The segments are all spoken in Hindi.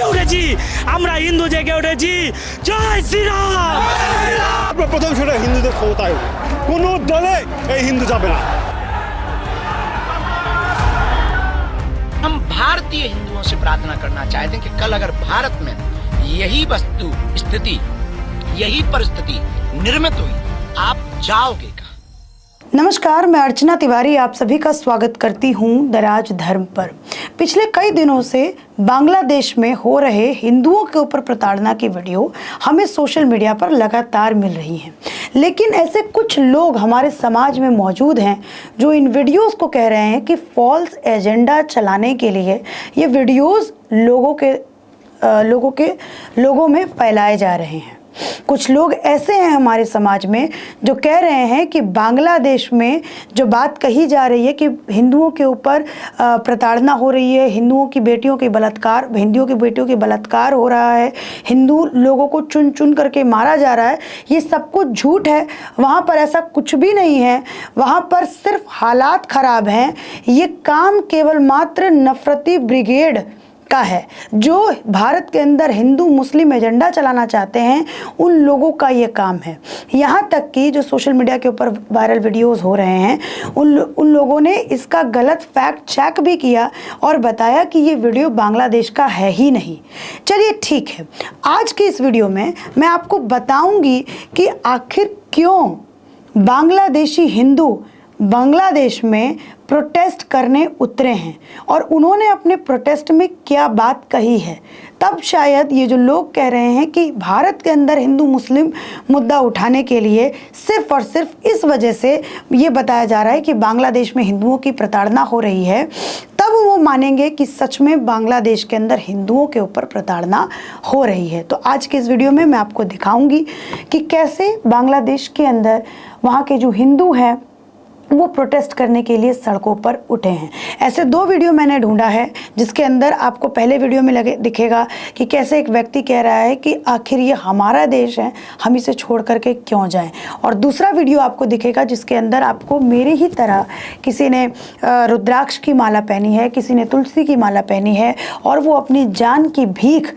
জেগে উঠেছি, আমরা হিন্দু জেগে উঠেছি। জয় শ্রীরাম। প্রথম সেটা হিন্দুদের ক্ষমতায়, কোনো দলে এই হিন্দু যাবে না। हम भारतीय हिंदुओं से प्रार्थना करना चाहते हैं कि कल अगर भारत में यही वस्तु स्थिति, यही परिस्थिति निर्मित हुई, आप जाओगे कहाँ? नमस्कार, मैं अर्चना तिवारी आप सभी का स्वागत करती हूं दराज धर्म पर। पिछले कई दिनों से बांग्लादेश में हो रहे हिंदुओं के ऊपर प्रताड़ना की वीडियो हमें सोशल मीडिया पर लगातार मिल रही हैं, लेकिन ऐसे कुछ लोग हमारे समाज में मौजूद हैं जो इन वीडियोस को कह रहे हैं कि फॉल्स एजेंडा चलाने के लिए ये वीडियोस लोगों में फैलाए जा रहे हैं। कुछ लोग ऐसे हैं हमारे समाज में जो कह रहे हैं कि बांग्लादेश में जो बात कही जा रही है कि हिंदुओं के ऊपर प्रताड़ना हो रही है, हिंदुओं की बेटियों के बलात्कार हो रहा है, हिंदू लोगों को चुन चुन करके मारा जा रहा है, ये सब कुछ झूठ है। वहाँ पर ऐसा कुछ भी नहीं है, वहाँ पर सिर्फ हालात ख़राब हैं। ये काम केवल मात्र नफरती ब्रिगेड का है जो भारत के अंदर हिंदू मुस्लिम एजेंडा चलाना चाहते हैं, उन लोगों का ये काम है। यहाँ तक कि जो सोशल मीडिया के ऊपर वायरल वीडियोस हो रहे हैं, उन लोगों ने इसका गलत फैक्ट चेक भी किया और बताया कि ये वीडियो बांग्लादेश का है ही नहीं। चलिए ठीक है, आज की इस वीडियो में मैं आपको बताऊंगी कि आखिर क्यों बांग्लादेशी हिंदू बांग्लादेश में प्रोटेस्ट करने उतरे हैं और उन्होंने अपने प्रोटेस्ट में क्या बात कही है। तब शायद ये जो लोग कह रहे हैं कि भारत के अंदर हिंदू मुस्लिम मुद्दा उठाने के लिए सिर्फ और सिर्फ इस वजह से ये बताया जा रहा है कि बांग्लादेश में हिंदुओं की प्रताड़ना हो रही है, तब वो मानेंगे कि सच में बांग्लादेश के अंदर हिंदुओं के ऊपर प्रताड़ना हो रही है। तो आज के इस वीडियो में मैं आपको दिखाऊंगी कि कैसे बांग्लादेश के अंदर वहाँ के जो हिंदू हैं वो प्रोटेस्ट करने के लिए सड़कों पर उठे हैं। ऐसे दो वीडियो मैंने ढूंढा है जिसके अंदर आपको पहले वीडियो में दिखेगा कि कैसे एक व्यक्ति कह रहा है कि आखिर ये हमारा देश है, हम इसे छोड़ करके क्यों जाएं, और दूसरा वीडियो आपको दिखेगा जिसके अंदर आपको मेरे ही तरह किसी ने रुद्राक्ष की माला पहनी है, किसी ने तुलसी की माला पहनी है और वो अपनी जान की भीख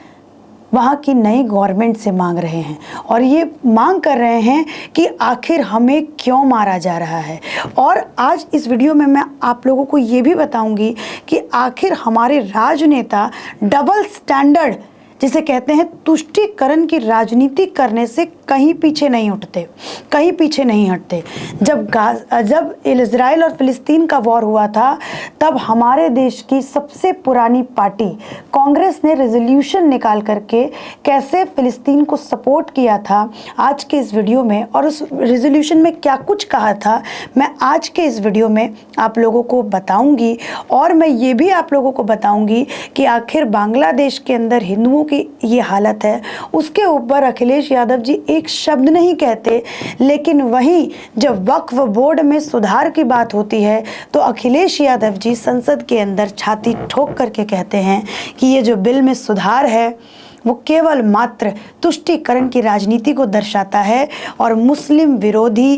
वहाँ की नई गवर्नमेंट से मांग रहे हैं और ये मांग कर रहे हैं कि आखिर हमें क्यों मारा जा रहा है। और आज इस वीडियो में मैं आप लोगों को ये भी बताऊंगी कि आखिर हमारे राजनेता डबल स्टैंडर्ड जिसे कहते हैं तुष्टीकरण की राजनीति करने से कहीं पीछे नहीं उठते, कहीं पीछे नहीं हटते। जब इजराइल और फिलिस्तीन का वॉर हुआ था तब हमारे देश की सबसे पुरानी पार्टी कांग्रेस ने रेजोल्यूशन निकाल करके कैसे फिलिस्तीन को सपोर्ट किया था आज के इस वीडियो में, और उस रेजोल्यूशन में क्या कुछ कहा था मैं आज के इस वीडियो में आप लोगों को बताऊंगी। और मैं ये भी आप लोगों को बताऊंगी कि आखिर बांग्लादेश के अंदर हिंदुओं की ये हालत है, उसके ऊपर अखिलेश यादव जी एक शब्द नहीं कहते, लेकिन वहीं जब वक्फ बोर्ड में सुधार की बात होती है तो अखिलेश यादव जी संसद के अंदर छाती ठोक करके कहते हैं कि ये जो बिल में सुधार है वो केवल मात्र तुष्टीकरण की राजनीति को दर्शाता है और मुस्लिम विरोधी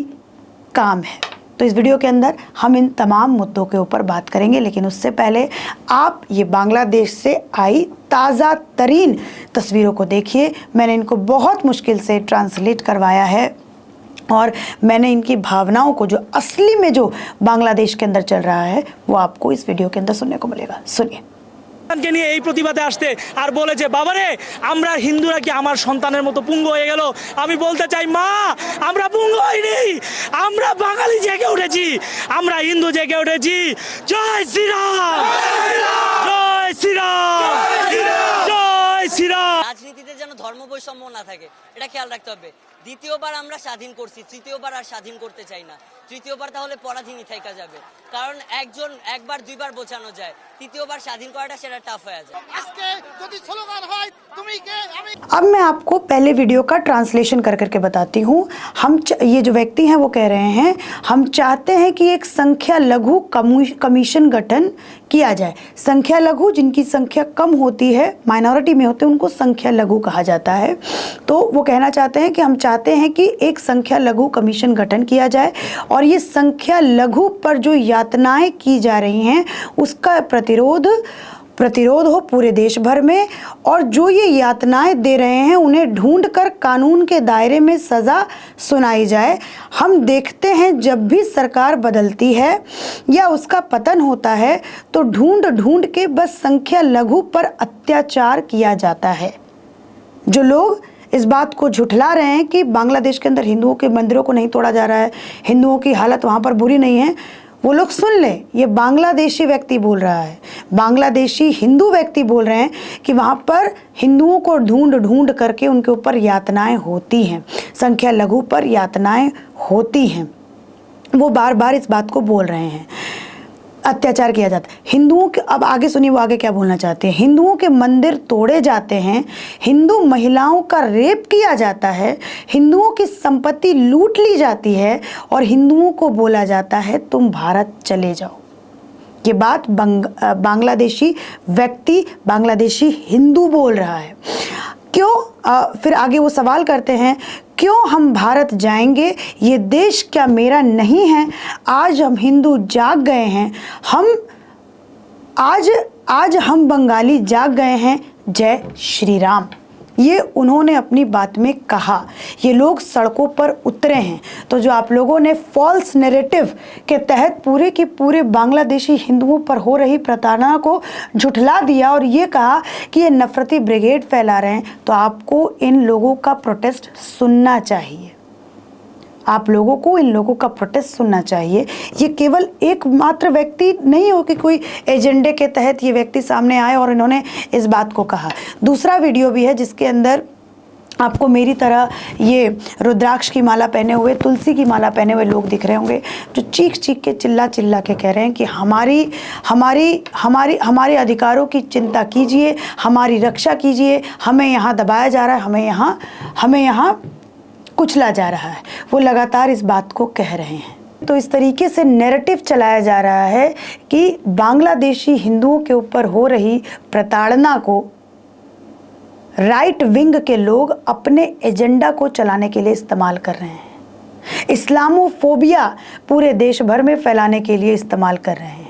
काम है। तो इस वीडियो के अंदर हम इन तमाम मुद्दों के ऊपर बात करेंगे, लेकिन उससे पहले आप ये बांग्लादेश से आई ताज़ा तरीन तस्वीरों को देखिए। मैंने इनको बहुत मुश्किल से ट्रांसलेट करवाया है और मैंने इनकी भावनाओं को जो असली में जो बांग्लादेश के अंदर चल रहा है वो आपको इस वीडियो के अंदर सुनने को मिलेगा। सुनिए। কে নিয়ে এই প্রতিবাদে আসতে আর বলেছে বাবারে আমরা হিন্দুরা কি আমার সন্তানের মতো পুঙ্গু হয়ে গেল। আমি বলতে চাই মা, আমরা পুঙ্গু হইনি, আমরা বাঙালি জেগে উঠেছি, আমরা হিন্দু জেগে উঠেছি। জয় শ্রীরাম, জয় শ্রীরাম, জয় শ্রীরাম। রাজনীতিতে যেন ধর্ম বৈষম্য না থাকে এটা খেয়াল রাখতে হবে। দ্বিতীয়বার আমরা স্বাধীন করছি, তৃতীয়বার আর স্বাধীন করতে চাই না। তৃতীয়বার তাহলে পরাধীনই থেকে যাবে, কারণ একজন একবার দুইবার বোঝানো যায়, তৃতীয়বার স্বাধীন করাটা সেটা টাফ হয়ে যায়। আজকে যদি স্লোগান হয় তুমি কে আমি। अब मैं आपको पहले वीडियो का ट्रांसलेशन कर करके बताती हूँ। ये जो व्यक्ति हैं वो कह रहे हैं हम चाहते हैं कि एक संख्या लघु कमीशन गठन किया जाए। संख्या लघु जिनकी संख्या कम होती है, माइनॉरिटी में होते हैं, उनको संख्या लघु कहा जाता है। तो वो कहना चाहते हैं कि हम चाहते हैं कि एक संख्या लघु कमीशन गठन किया जाए और ये संख्या लघु पर जो यातनाएं की जा रही हैं उसका प्रतिरोध प्रतिरोध हो पूरे देश भर में, और जो ये यातनाएं दे रहे हैं उन्हें ढूंढकर कानून के दायरे में सज़ा सुनाई जाए। हम देखते हैं जब भी सरकार बदलती है या उसका पतन होता है तो ढूंढ ढूंढ के बस संख्या लघु पर अत्याचार किया जाता है। जो लोग इस बात को झुठला रहे हैं कि बांग्लादेश के अंदर हिंदुओं के मंदिरों को नहीं तोड़ा जा रहा है, हिंदुओं की हालत वहाँ पर बुरी नहीं है, वो लोग सुन लें, ये बांग्लादेशी व्यक्ति बोल रहा है, बांग्लादेशी हिंदू व्यक्ति बोल रहे हैं कि वहाँ पर हिंदुओं को ढूंढ ढूंढ करके उनके ऊपर यातनाएं होती हैं, संख्या लघु पर यातनाएं होती हैं। वो बार बार इस बात को बोल रहे हैं, अत्याचार किया जाता है हिंदुओं के। अब आगे सुनिए वो आगे क्या बोलना चाहते हैं। हिंदुओं के मंदिर तोड़े जाते हैं, हिंदू महिलाओं का रेप किया जाता है, हिंदुओं की संपत्ति लूट ली जाती है और हिंदुओं को बोला जाता है तुम भारत चले जाओ। ये बात बांग्लादेशी व्यक्ति, बांग्लादेशी हिंदू बोल रहा है। क्यों? फिर आगे वो सवाल करते हैं, क्यों हम भारत जाएंगे? ये देश क्या मेरा नहीं है? आज हम हिंदू जाग गए हैं, आज हम बंगाली जाग गए हैं, जय श्री राम। ये उन्होंने अपनी बात में कहा। ये लोग सड़कों पर उतरे हैं। तो जो आप लोगों ने फॉल्स नैरेटिव के तहत पूरे की पूरे बांग्लादेशी हिंदुओं पर हो रही प्रताड़ना को झुठला दिया और ये कहा कि ये नफरती ब्रिगेड फैला रहे हैं, तो आपको इन लोगों का प्रोटेस्ट सुनना चाहिए। आप लोगों को इन लोगों का प्रोटेस्ट सुनना चाहिए। ये केवल एकमात्र व्यक्ति नहीं हो कि कोई एजेंडे के तहत ये व्यक्ति सामने आए और इन्होंने इस बात को कहा। दूसरा वीडियो भी है जिसके अंदर आपको मेरी तरह ये रुद्राक्ष की माला पहने हुए, तुलसी की माला पहने हुए लोग दिख रहे होंगे जो चीख चीख के चिल्ला चिल्ला के कह रहे हैं कि हमारे अधिकारों की चिंता कीजिए, हमारी रक्षा कीजिए, हमें यहाँ दबाया जा रहा है, हमें यहाँ कुचला जा रहा है। वो लगातार इस बात को कह रहे हैं। तो इस तरीके से नैरेटिव चलाया जा रहा है कि बांग्लादेशी हिंदुओं के ऊपर हो रही प्रताड़ना को राइट विंग के लोग अपने एजेंडा को चलाने के लिए इस्तेमाल कर रहे हैं। इस्लामोफोबिया पूरे देश भर में फैलाने के लिए इस्तेमाल कर रहे हैं।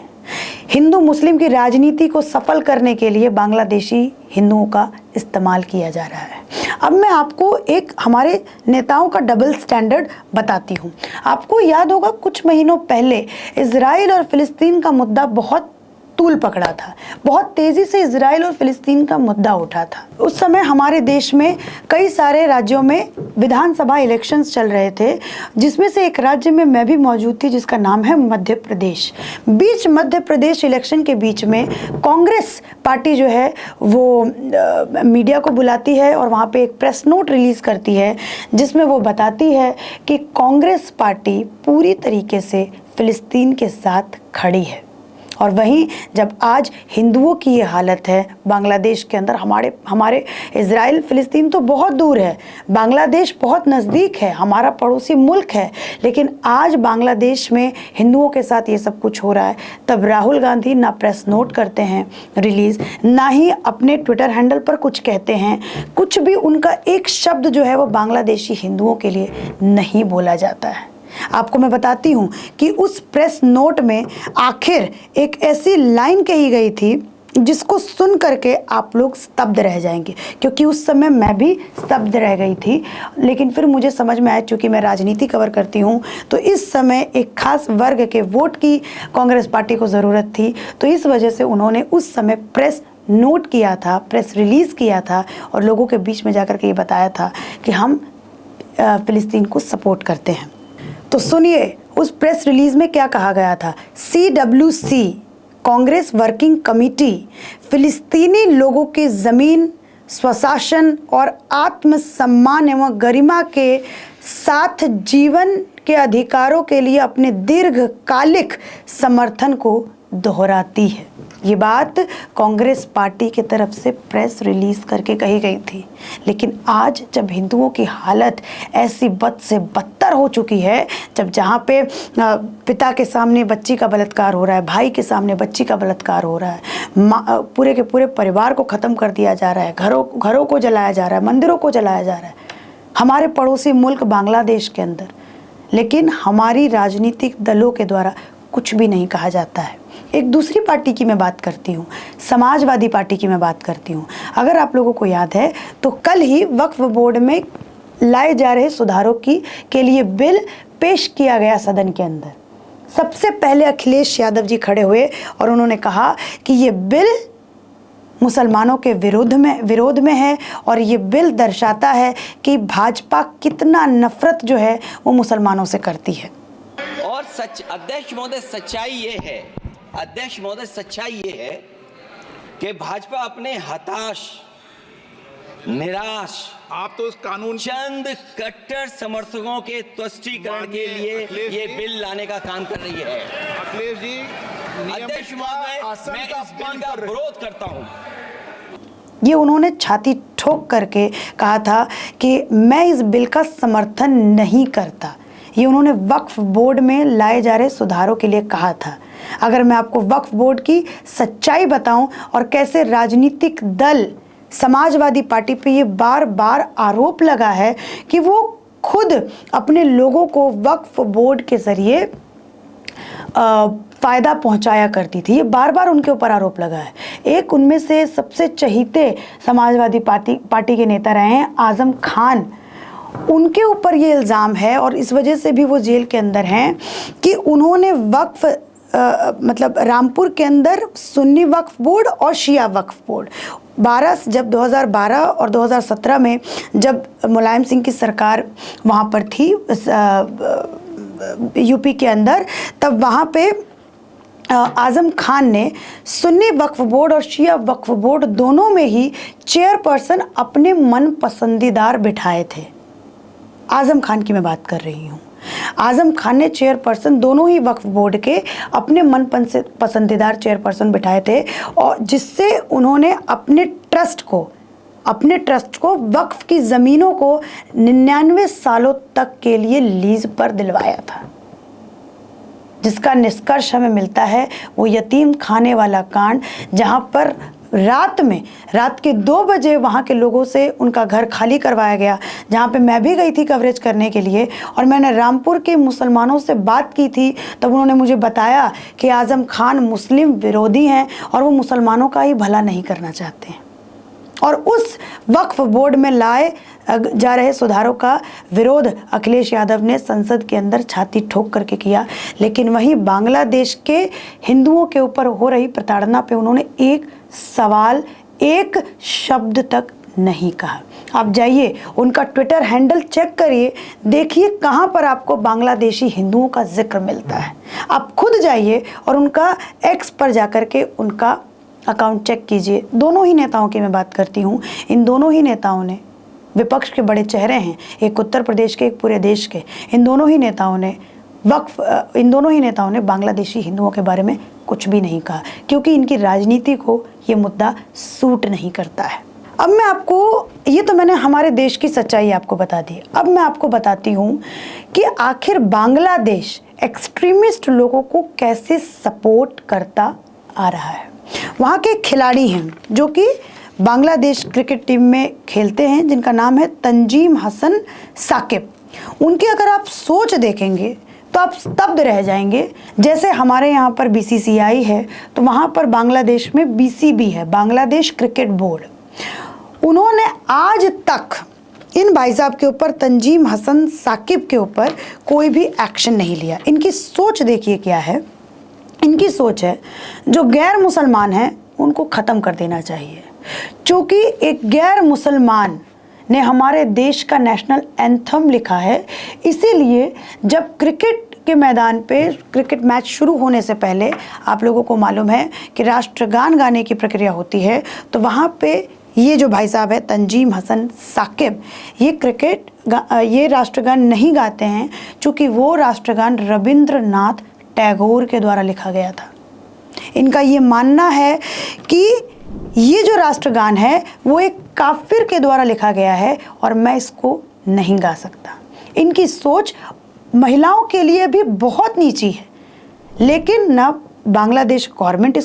हिंदू मुस्लिम की राजनीति को सफल करने के लिए बांग्लादेशी हिंदुओं का इस्तेमाल किया जा रहा है। अब मैं आपको एक हमारे नेताओं का डबल स्टैंडर्ड बताती हूँ। आपको याद होगा कुछ महीनों पहले इजराइल और फिलिस्तीन का मुद्दा बहुत तूल पकड़ा था, बहुत तेज़ी से इजराइल और फिलिस्तीन का मुद्दा उठा था। उस समय हमारे देश में कई सारे राज्यों में विधानसभा इलेक्शंस चल रहे थे, जिसमें से एक राज्य में मैं भी मौजूद थी जिसका नाम है मध्य प्रदेश। मध्य प्रदेश इलेक्शन के बीच में कांग्रेस पार्टी जो है वो मीडिया को बुलाती है और वहाँ पे एक प्रेस नोट रिलीज़ करती है जिसमें वो बताती है कि कांग्रेस पार्टी पूरी तरीके से फिलिस्तीन के साथ खड़ी है। और वहीं जब आज हिंदुओं की ये हालत है बांग्लादेश के अंदर, हमारे इजराइल फिलिस्तीन तो बहुत दूर है, बांग्लादेश बहुत नज़दीक है, हमारा पड़ोसी मुल्क है, लेकिन आज बांग्लादेश में हिंदुओं के साथ ये सब कुछ हो रहा है। तब राहुल गांधी ना प्रेस नोट करते हैं रिलीज़, ना ही अपने ट्विटर हैंडल पर कुछ कहते हैं, कुछ भी उनका एक शब्द जो है वो बांग्लादेशी हिंदुओं के लिए नहीं बोला जाता है। आपको मैं बताती हूँ कि उस प्रेस नोट में आखिर एक ऐसी लाइन कही गई थी जिसको सुन करके आप लोग स्तब्ध रह जाएंगे, क्योंकि उस समय मैं भी स्तब्ध रह गई थी। लेकिन फिर मुझे समझ में आया, चूँकि मैं राजनीति कवर करती हूँ, तो इस समय एक खास वर्ग के वोट की कांग्रेस पार्टी को ज़रूरत थी, तो इस वजह से उन्होंने उस समय प्रेस नोट किया था, प्रेस रिलीज़ किया था और लोगों के बीच में जाकर के ये बताया था कि हम फ़िलिस्तीन को सपोर्ट करते हैं। तो सुनिए उस प्रेस रिलीज में क्या कहा गया था। CWC कांग्रेस वर्किंग कमेटी फिलिस्तीनी लोगों की ज़मीन, स्वशासन और आत्मसम्मान एवं गरिमा के साथ जीवन के अधिकारों के लिए अपने दीर्घकालिक समर्थन को दोहराती है। ये बात कांग्रेस पार्टी की तरफ से प्रेस रिलीज करके कही गई थी। लेकिन आज जब हिंदुओं की हालत ऐसी बद से बदतर हो चुकी है, जब जहाँ पे पिता के सामने बच्ची का बलात्कार हो रहा है, भाई के सामने बच्ची का बलात्कार हो रहा है, पूरे के पूरे परिवार को ख़त्म कर दिया जा रहा है, घरों को जलाया जा रहा है, मंदिरों को जलाया जा रहा है हमारे पड़ोसी मुल्क बांग्लादेश के अंदर, लेकिन हमारी राजनीतिक दलों के द्वारा कुछ भी नहीं कहा जाता है। एक दूसरी पार्टी की मैं बात करती हूँ, समाजवादी पार्टी की मैं बात करती हूँ। अगर आप लोगों को याद है तो कल ही वक्फ बोर्ड में लाए जा रहे सुधारों के लिए बिल पेश किया गया सदन के अंदर। सबसे पहले अखिलेश यादव जी खड़े हुए और उन्होंने कहा कि ये बिल मुसलमानों के विरोध में है और ये बिल दर्शाता है कि भाजपा कितना नफरत जो है वो मुसलमानों से करती है। और अध्यक्ष महोदय सच्चाई ये है कि भाजपा अपने हताश, निराश, आप तो उस कानून चंद कट्टर समर्थकों के तुष्टीकरण के लिए ये बिल लाने का काम कर रही है। अखिलेश जी, अध्यक्ष महोदय, मैं इस बिल का विरोध करता हूं। ये उन्होंने छाती ठोक करके कहा था कि मैं इस बिल का समर्थन नहीं करता। ये उन्होंने वक्फ बोर्ड में लाए जा रहे सुधारों के लिए कहा था। अगर मैं आपको वक्फ बोर्ड की सच्चाई बताऊं और कैसे राजनीतिक दल समाजवादी पार्टी पे ये बार बार आरोप लगा है कि वो खुद अपने लोगों को वक्फ बोर्ड के जरिए फ़ायदा पहुंचाया करती थी, ये बार बार उनके ऊपर आरोप लगा है। एक उनमें से सबसे चहीते समाजवादी पार्टी के नेता रहे हैं आज़म खान, उनके ऊपर ये इल्ज़ाम है और इस वजह से भी वो जेल के अंदर हैं कि उन्होंने वक्फ मतलब रामपुर के अंदर सुन्नी वक्फ बोर्ड और शिया वक्फ बोर्ड 2012 और 2017 में जब मुलायम सिंह की सरकार वहाँ पर थी यूपी के अंदर, तब वहाँ पे आज़म खान ने सुन्नी वक्फ बोर्ड और शिया वक्फ बोर्ड दोनों में ही चेयरपर्सन अपने मन पसंदीदार बिठाए थे। आज़म खान की मैं बात कर रही हूँ। आज़म खान ने चेयरपर्सन दोनों ही वक्फ बोर्ड के अपने मन पसंदीदार चेयरपर्सन बिठाए थे और जिससे उन्होंने अपने ट्रस्ट को वक्फ की ज़मीनों को 99 सालों तक के लिए लीज पर दिलवाया था। जिसका निष्कर्ष हमें मिलता है वो यतीम खाने वाला कांड, जहाँ पर रात के 2 बजे वहाँ के लोगों से उनका घर खाली करवाया गया, जहाँ पे मैं भी गई थी कवरेज करने के लिए और मैंने रामपुर के मुसलमानों से बात की थी। तब उन्होंने मुझे बताया कि आज़म खान मुस्लिम विरोधी हैं और वो मुसलमानों का ही भला नहीं करना चाहते हैं और उस वक्फ बोर्ड में लाए जा रहे सुधारों का विरोध अखिलेश यादव ने संसद के अंदर छाती ठोक करके किया। लेकिन वहीं बांग्लादेश के हिंदुओं के ऊपर हो रही प्रताड़ना पे उन्होंने एक सवाल, एक शब्द तक नहीं कहा। आप जाइए उनका ट्विटर हैंडल चेक करिए, देखिए कहाँ पर आपको बांग्लादेशी हिंदुओं का जिक्र मिलता है। आप खुद जाइए और उनका एक्स पर जाकर के उनका अकाउंट चेक कीजिए। दोनों ही नेताओं की मैं बात करती हूँ। इन दोनों ही नेताओं ने, विपक्ष के बड़े चेहरे हैं, एक उत्तर प्रदेश के, एक पूरे देश के, इन दोनों ही नेताओं ने बांग्लादेशी हिंदुओं के बारे में कुछ भी नहीं कहा, क्योंकि इनकी राजनीति को ये मुद्दा सूट नहीं करता है। अब मैं आपको, ये तो मैंने हमारे देश की सच्चाई आपको बता दी, अब मैं आपको बताती हूँ कि आखिर बांग्लादेश एक्सट्रीमिस्ट लोगों को कैसे सपोर्ट करता आ रहा है। वहाँ के खिलाड़ी हैं जो कि बांग्लादेश क्रिकेट टीम में खेलते हैं, जिनका नाम है तंजीम हसन साकिब। उनकी अगर आप सोच देखेंगे तो आप स्तब्ध रह जाएंगे। जैसे हमारे यहाँ पर BCCI है तो वहाँ पर बांग्लादेश में BCB है, बांग्लादेश क्रिकेट बोर्ड। उन्होंने आज तक इन भाई साहब के ऊपर, तंजीम हसन साकिब के ऊपर कोई भी एक्शन नहीं लिया। इनकी सोच देखिए क्या है। इनकी सोच है जो गैर मुसलमान हैं उनको ख़त्म कर देना चाहिए। चूँकि एक गैर मुसलमान ने हमारे देश का नेशनल एंथम लिखा है, इसीलिए जब क्रिकेट के मैदान पे क्रिकेट मैच शुरू होने से पहले आप लोगों को मालूम है कि राष्ट्रगान गाने की प्रक्रिया होती है, तो वहाँ पे ये जो भाई साहब है तंजीम हसन साकिब, ये राष्ट्रगान नहीं गाते हैं, चूँकि वो राष्ट्रगान रविंद्रनाथ टैगोर के द्वारा लिखा गया था। इनका ये मानना है कि ये जो राष्ट्रगान है वो एक काफिर के द्वारा लिखा गया है और मैं इसको नहीं गा सकता। इनकी सोच महिलाओं के लिए भी बहुत नीची है, लेकिन ना बांग्लादेश गवर्नमेंट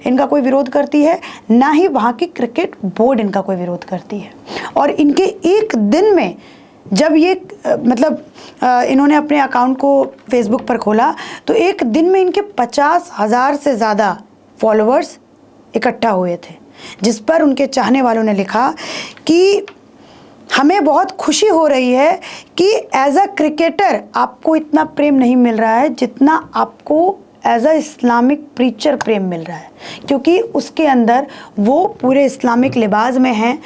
इनका कोई विरोध करती है, ना ही वहाँ की क्रिकेट बोर्ड इनका कोई विरोध करती है। और इनके एक दिन में जब ये इन्होंने अपने अकाउंट को फेसबुक पर खोला तो एक दिन में इनके 50,000 से ज़्यादा फॉलोअर्स इकट्ठा हुए थे, जिस पर उनके चाहने वालों ने लिखा कि हमें बहुत खुशी हो रही है कि एज अ क्रिकेटर आपको इतना प्रेम नहीं मिल रहा है जितना आपको एज अ इस्लामिक प्रीचर प्रेम मिल रहा है, क्योंकि उसके अंदर वो पूरे इस्लामिक लिबास में हैं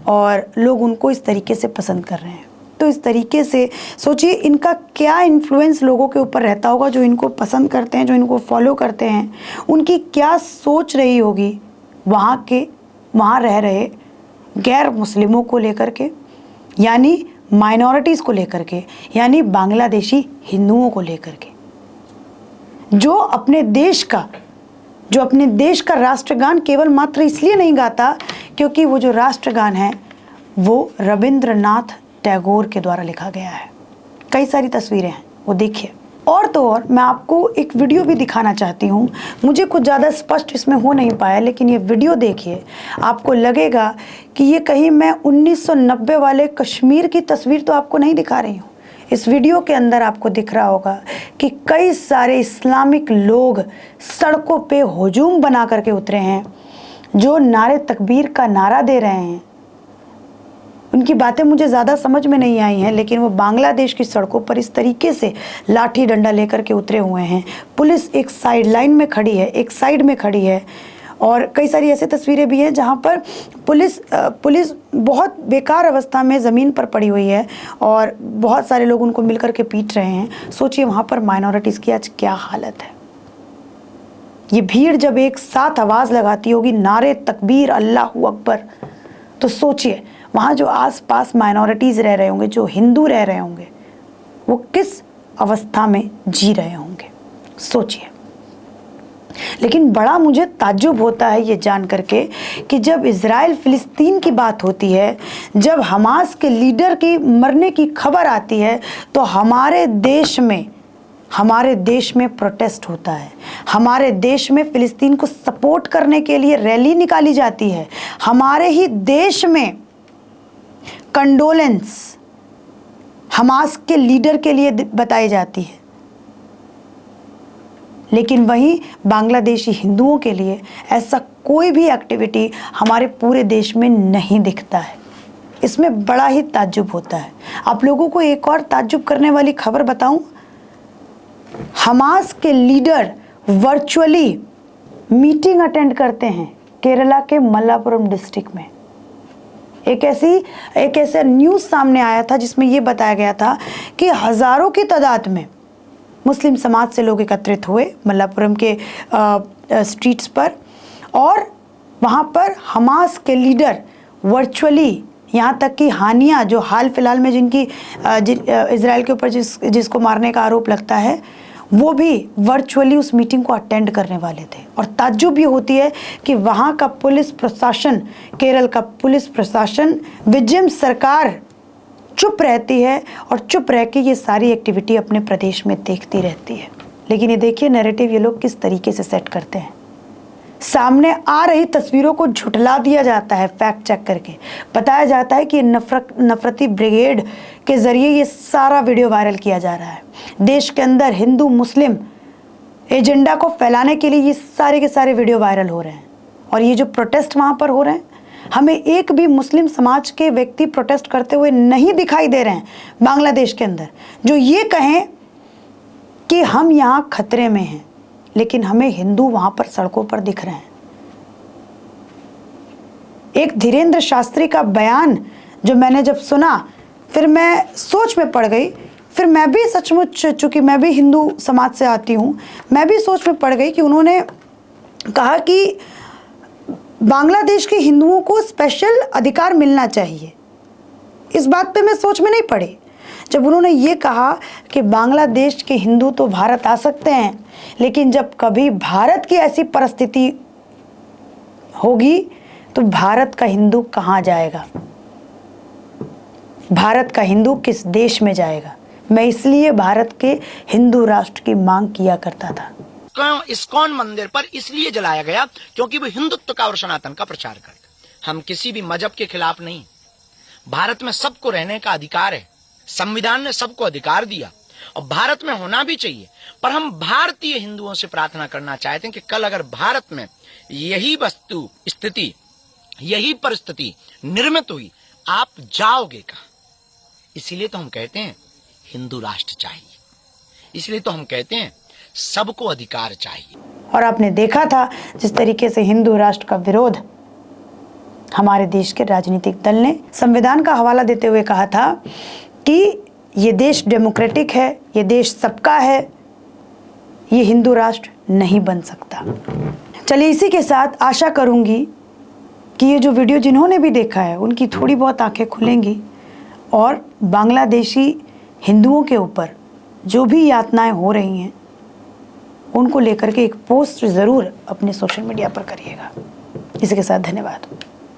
और लोग उनको इस तरीके से पसंद कर रहे हैं। तो इस तरीके से सोचिए इनका क्या इन्फ्लुएंस लोगों के ऊपर रहता होगा, जो इनको पसंद करते हैं, जो इनको फॉलो करते हैं, उनकी क्या सोच रही होगी वहाँ रह रहे गैर मुस्लिमों को लेकर के, यानी माइनॉरिटीज़ को लेकर के, यानी बांग्लादेशी हिंदुओं को लेकर के, जो अपने देश का राष्ट्रगान केवल मात्र इसलिए नहीं गाता क्योंकि वो जो राष्ट्रगान है वो रविंद्रनाथ टैगोर के द्वारा लिखा गया है। कई सारी तस्वीरें हैं, वो देखिए। और तो और मैं आपको एक वीडियो भी दिखाना चाहती हूँ, मुझे कुछ ज़्यादा स्पष्ट इसमें हो नहीं पाया, लेकिन ये वीडियो देखिए, आपको लगेगा कि ये कहीं मैं 1990 वाले कश्मीर की तस्वीर तो आपको नहीं दिखा रही हूँ। इस वीडियो के अंदर आपको दिख रहा होगा कि कई सारे इस्लामिक लोग सड़कों पे हुजूम बना करके उतरे हैं, जो नारे तकबीर का नारा दे रहे हैं। उनकी बातें मुझे ज़्यादा समझ में नहीं आई हैं, लेकिन वो बांग्लादेश की सड़कों पर इस तरीके से लाठी डंडा लेकर के उतरे हुए हैं। पुलिस एक साइड लाइन में खड़ी है, एक साइड में खड़ी है, और कई सारी ऐसी तस्वीरें भी हैं जहाँ पर पुलिस बहुत बेकार अवस्था में ज़मीन पर पड़ी हुई है और बहुत सारे लोग उनको मिलकर के पीट रहे हैं। सोचिए वहाँ पर माइनॉरिटीज़ की आज क्या हालत है। ये भीड़ जब एक साथ आवाज़ लगाती होगी नारे तकबीर अल्लाहू अकबर, तो सोचिए वहाँ जो आसपास माइनॉरिटीज़ रह रहे होंगे, जो हिंदू रह रहे होंगे, वो किस अवस्था में जी रहे होंगे, सोचिए। लेकिन बड़ा मुझे ताज्जुब होता है ये जान करके कि जब इज़राइल फ़िलिस्तीन की बात होती है, जब हमास के लीडर की मरने की खबर आती है, तो हमारे देश में प्रोटेस्ट होता है। हमारे देश में फ़िलिस्तीन को सपोर्ट करने के लिए रैली निकाली जाती है। हमारे ही देश में कंडोलेंस हमास के लीडर के लिए बताई जाती है, लेकिन वहीं बांग्लादेशी हिंदुओं के लिए ऐसा कोई भी एक्टिविटी हमारे पूरे देश में नहीं दिखता है। इसमें बड़ा ही ताज्जुब होता है। आप लोगों को एक और ताज्जुब करने वाली खबर बताऊं, हमास के लीडर वर्चुअली मीटिंग अटेंड करते हैं केरला के मल्लापुरम डिस्ट्रिक्ट में। एक ऐसा न्यूज़ सामने आया था जिसमें ये बताया गया था कि हज़ारों की तादाद में मुस्लिम समाज से लोग एकत्रित हुए मल्लापुरम के स्ट्रीट्स पर, और वहाँ पर हमास के लीडर वर्चुअली, यहाँ तक कि हानिया जो हाल फिलहाल में जिनकी इजराइल के ऊपर जिसको मारने का आरोप लगता है, वो भी वर्चुअली उस मीटिंग को अटेंड करने वाले थे। और ताज्जुब ये होती है कि वहाँ का पुलिस प्रशासन, केरल का पुलिस प्रशासन, विजयम सरकार चुप रहती है और चुप रह के ये सारी एक्टिविटी अपने प्रदेश में देखती रहती है। लेकिन ये देखिए नैरेटिव ये लोग किस तरीके से सेट करते हैं। सामने आ रही तस्वीरों को झुठला दिया जाता है, फैक्ट चेक करके बताया जाता है कि नफरती ब्रिगेड के ज़रिए ये सारा वीडियो वायरल किया जा रहा है। देश के अंदर हिंदू मुस्लिम एजेंडा को फैलाने के लिए ये सारे के सारे वीडियो वायरल हो रहे हैं। और ये जो प्रोटेस्ट वहाँ पर हो रहे हैं, हमें एक भी मुस्लिम समाज के व्यक्ति प्रोटेस्ट करते हुए नहीं दिखाई दे रहे हैं बांग्लादेश के अंदर, जो ये कहें कि हम यहाँ खतरे में हैं, लेकिन हमें हिंदू वहां पर सड़कों पर दिख रहे हैं। एक धीरेन्द्र शास्त्री का बयान जो मैंने जब सुना, फिर मैं सोच में पड़ गई। फिर मैं भी सचमुच, चूंकि मैं भी हिंदू समाज से आती हूँ, मैं भी सोच में पड़ गई कि उन्होंने कहा कि बांग्लादेश के हिंदुओं को स्पेशल अधिकार मिलना चाहिए। इस बात पे मैं सोच में नहीं पड़ी जब उन्होंने ये कहा कि बांग्लादेश के हिंदू तो भारत आ सकते हैं, लेकिन जब कभी भारत की ऐसी परिस्थिति होगी तो भारत का हिंदू कहाँ जाएगा, भारत का हिंदू किस देश में जाएगा। मैं इसलिए भारत के हिंदू राष्ट्र की मांग किया करता था। इस्कॉन मंदिर पर इसलिए जलाया गया क्योंकि वो हिंदुत्व का और सनातन का प्रचार करते। हम किसी भी मजहब के खिलाफ नहीं। भारत में सबको रहने का अधिकार है, संविधान ने सबको अधिकार दिया और भारत में होना भी चाहिए, पर हम भारतीय हिंदुओं से प्रार्थना करना चाहते हैं कि कल अगर भारत में यही वस्तु स्थिति, यही परिस्थिति निर्मित हुई, आप जाओगे कहां? इसीलिए तो हम कहते हैं हिंदू राष्ट्र चाहिए, इसलिए तो हम कहते हैं सबको अधिकार चाहिए। और आपने देखा था जिस तरीके से हिंदू राष्ट्र का विरोध हमारे देश के राजनीतिक दल ने संविधान का हवाला देते हुए कहा था कि ये देश डेमोक्रेटिक है, ये देश सबका है, ये हिंदू राष्ट्र नहीं बन सकता। चलिए इसी के साथ आशा करूंगी कि ये जो वीडियो जिन्होंने भी देखा है उनकी थोड़ी बहुत आंखें खुलेंगी और बांग्लादेशी हिंदुओं के ऊपर जो भी यातनाएं हो रही हैं उनको लेकर के एक पोस्ट ज़रूर अपने सोशल मीडिया पर करिएगा। इसी के साथ धन्यवाद।